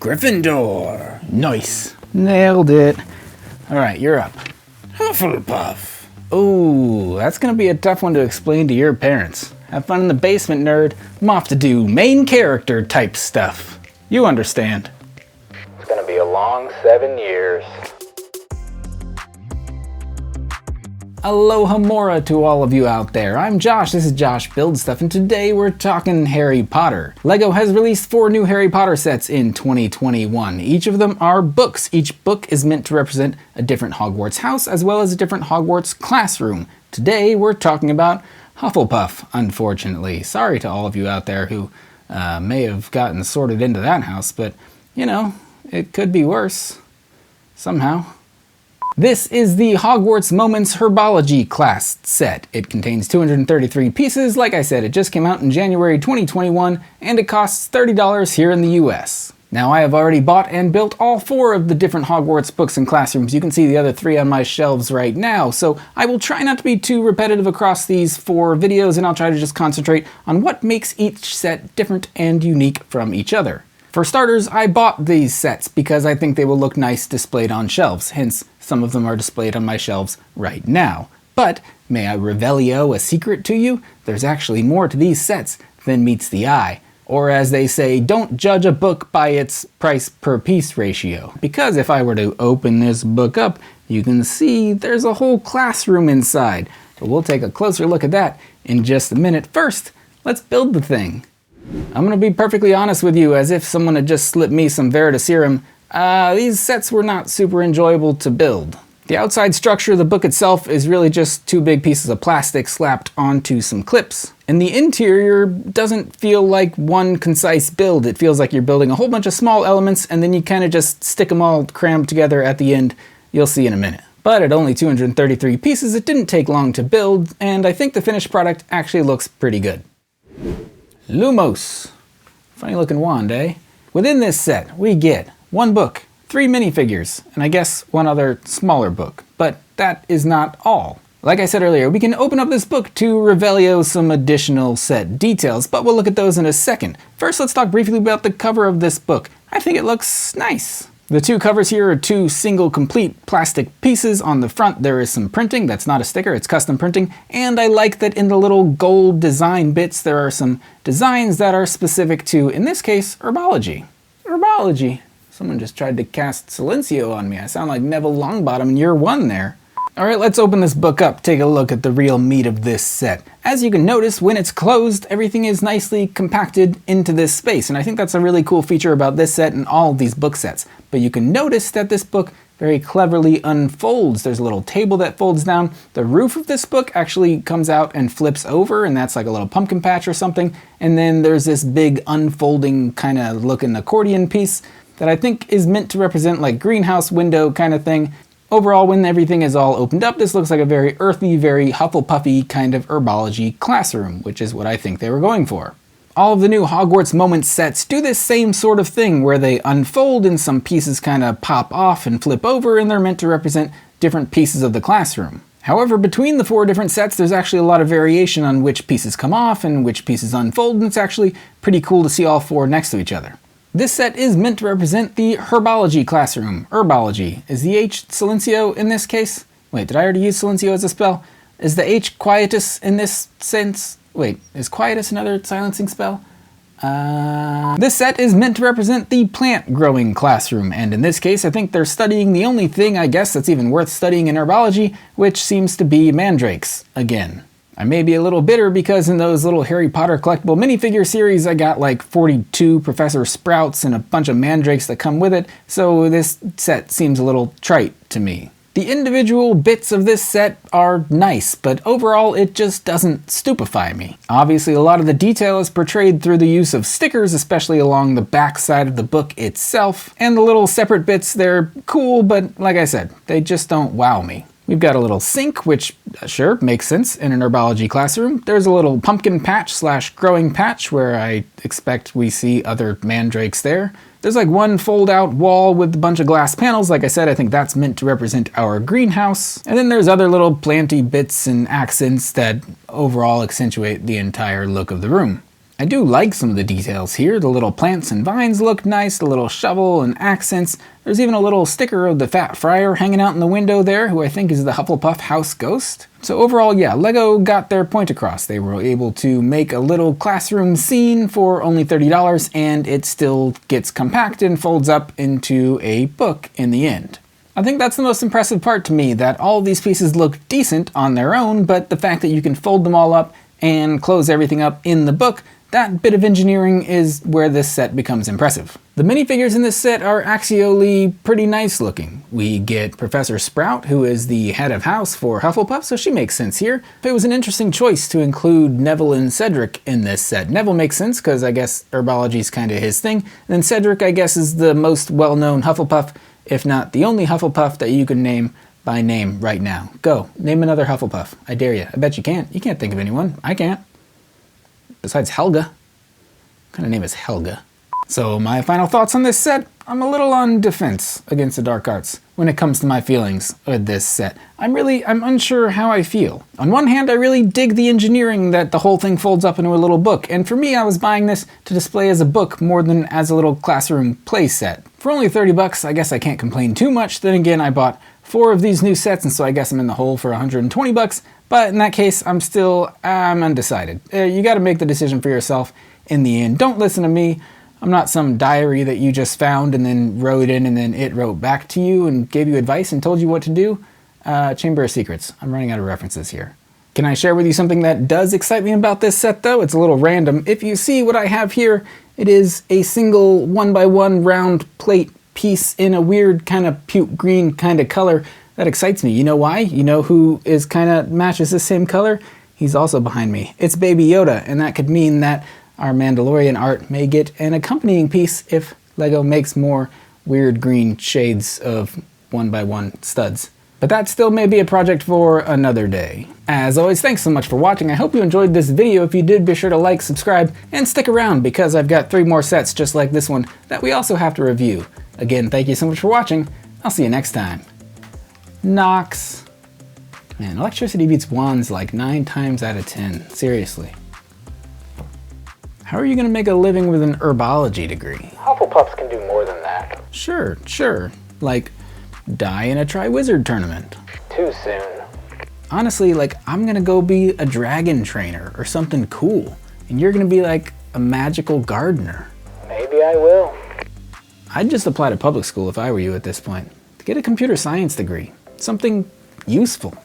Gryffindor. Nice. Nailed it. Alright, you're up. Hufflepuff. Ooh, that's gonna be a tough one to explain to your parents. Have fun in the basement, nerd. I'm off to do main character type stuff. You understand. It's gonna be a long 7 years. Aloha mora to all of you out there. I'm Josh, this is Josh Builds Stuff, and today we're talking Harry Potter. LEGO has released 4 new Harry Potter sets in 2021. Each of them are books. Each book is meant to represent a different Hogwarts house as well as a different Hogwarts classroom. Today we're talking about Hufflepuff, unfortunately. Sorry to all of you out there who may have gotten sorted into that house, but you know, it could be worse. Somehow. This is the Hogwarts Moments Herbology Class set. It contains 233 pieces. Like I said, it just came out in January 2021, and it costs $30 here in the US. Now, I have already bought and built all 4 of the different Hogwarts books and classrooms. You can see the other 3 on my shelves right now, so I will try not to be too repetitive across these 4 videos, and I'll try to just concentrate on what makes each set different and unique from each other. For starters, I bought these sets because I think they will look nice displayed on shelves, hence some of them are displayed on my shelves right now. But may I revelio a secret to you? There's actually more to these sets than meets the eye. Or as they say, don't judge a book by its price per piece ratio. Because if I were to open this book up, you can see there's a whole classroom inside. But we'll take a closer look at that in just a minute. First, let's build the thing. I'm gonna be perfectly honest with you, as if someone had just slipped me some Veritaserum. These sets were not super enjoyable to build. The outside structure of the book itself is really just 2 big pieces of plastic slapped onto some clips. And the interior doesn't feel like one concise build. It feels like you're building a whole bunch of small elements and then you kind of just stick them all crammed together at the end. You'll see in a minute. But at only 233 pieces, it didn't take long to build, and I think the finished product actually looks pretty good. Lumos. Funny looking wand, eh? Within this set, we get 1 book, 3 minifigures, and I guess 1 other smaller book. But that is not all. Like I said earlier, we can open up this book to revelio some additional set details, but we'll look at those in a second. First, let's talk briefly about the cover of this book. I think it looks nice. The 2 covers here are 2 single complete plastic pieces. On the front there is some printing, that's not a sticker, it's custom printing, and I like that in the little gold design bits there are some designs that are specific to, in this case, Herbology. Herbology. Someone just tried to cast Silencio on me. I sound like Neville Longbottom in year 1 there. Alright, let's open this book up, take a look at the real meat of this set. As you can notice, when it's closed, everything is nicely compacted into this space, and I think that's a really cool feature about this set and all of these book sets. But you can notice that this book very cleverly unfolds. There's a little table that folds down. The roof of this book actually comes out and flips over, and that's like a little pumpkin patch or something. And then there's this big unfolding kind of looking accordion piece that I think is meant to represent like greenhouse window kind of thing. Overall, when everything is all opened up, this looks like a very earthy, very Hufflepuffy kind of Herbology Classroom, which is what I think they were going for. All of the new Hogwarts Moments sets do this same sort of thing, where they unfold and some pieces kind of pop off and flip over, and they're meant to represent different pieces of the classroom. However, between the 4 different sets, there's actually a lot of variation on which pieces come off and which pieces unfold, and it's actually pretty cool to see all 4 next to each other. This set is meant to represent the Herbology Classroom. Herbology. Is the H Silencio in this case? Wait, did I already use Silencio as a spell? Is the H Quietus in this sense? Wait, is Quietus another silencing spell? This set is meant to represent the plant growing classroom, and in this case I think they're studying the only thing I guess that's even worth studying in Herbology, which seems to be mandrakes again. I may be a little bitter because in those little Harry Potter collectible minifigure series I got like 42 Professor Sprouts and a bunch of mandrakes that come with it, so this set seems a little trite to me. The individual bits of this set are nice, but overall it just doesn't stupefy me. Obviously a lot of the detail is portrayed through the use of stickers, especially along the back side of the book itself, and the little separate bits, they're cool, but like I said, they just don't wow me. We've got a little sink, which sure makes sense in an Herbology classroom. There's a little pumpkin patch slash growing patch where I expect we see other mandrakes there. There's like 1 fold out wall with a bunch of glass panels. Like I said, I think that's meant to represent our greenhouse. And then there's other little planty bits and accents that overall accentuate the entire look of the room. I do like some of the details here. The little plants and vines look nice, the little shovel and accents. There's even a little sticker of the Fat Friar hanging out in the window there, who I think is the Hufflepuff house ghost. So overall, yeah, LEGO got their point across. They were able to make a little classroom scene for only $30, and it still gets compacted and folds up into a book in the end. I think that's the most impressive part to me, that all of these pieces look decent on their own, but the fact that you can fold them all up and close everything up in the book, that bit of engineering is where this set becomes impressive. The minifigures in this set are actually pretty nice looking. We get Professor Sprout, who is the head of house for Hufflepuff, so she makes sense here. It was an interesting choice to include Neville and Cedric in this set. Neville makes sense because I guess herbology's kind of his thing. And then Cedric, I guess, is the most well-known Hufflepuff, if not the only Hufflepuff that you can name by name right now. Go, name another Hufflepuff. I dare you. I bet you can't. You can't think of anyone. I can't. Besides Helga. What kind of name is Helga? So my final thoughts on this set, I'm a little on defense against the dark arts when it comes to my feelings with this set. I'm unsure how I feel. On one hand, I really dig the engineering that the whole thing folds up into a little book, and for me, I was buying this to display as a book more than as a little classroom play set. For only $30, I guess I can't complain too much. Then again, I bought 4 of these new sets, and so I guess I'm in the hole for $120, but in that case, I'm undecided. You gotta make the decision for yourself in the end. Don't listen to me. I'm not some diary that you just found and then wrote in and then it wrote back to you and gave you advice and told you what to do. Chamber of Secrets. I'm running out of references here. Can I share with you something that does excite me about this set though? It's a little random. If you see what I have here, it is a single 1x1 round plate piece in a weird kind of puke green kind of color. That excites me. You know why? You know who is kind of matches the same color? He's also behind me. It's Baby Yoda, and that could mean that our Mandalorian art may get an accompanying piece if LEGO makes more weird green shades of 1x1 studs. But that still may be a project for another day. As always, thanks so much for watching. I hope you enjoyed this video. If you did, be sure to like, subscribe, and stick around because I've got 3 more sets just like this one that we also have to review. Again, thank you so much for watching. I'll see you next time. Nox. Man, electricity beats wands like 9 times out of 10. Seriously. How are you going to make a living with an herbology degree? Hufflepuffs can do more than that. Sure. Like, die in a Triwizard tournament. Too soon. Honestly, like, I'm going to go be a dragon trainer or something cool. And you're going to be like a magical gardener. Maybe I will. I'd just apply to public school if I were you at this point. To get a computer science degree. Something useful.